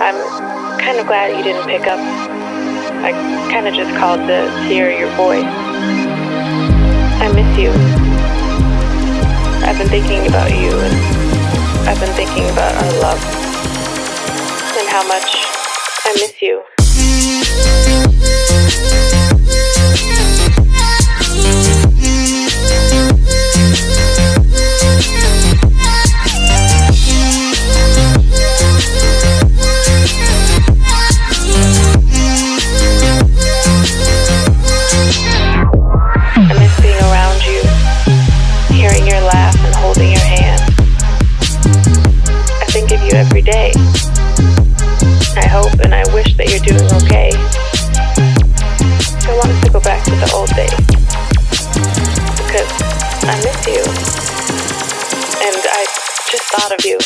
I'm kind of glad you didn't pick up. I kind of just called to hear your voice. I miss you. I've been thinking about you, and I've been thinking about our love, and how much I miss you. Every day. I hope and I wish that you're doing okay. I want us to go back to the old days, because I miss you, and I just thought of you.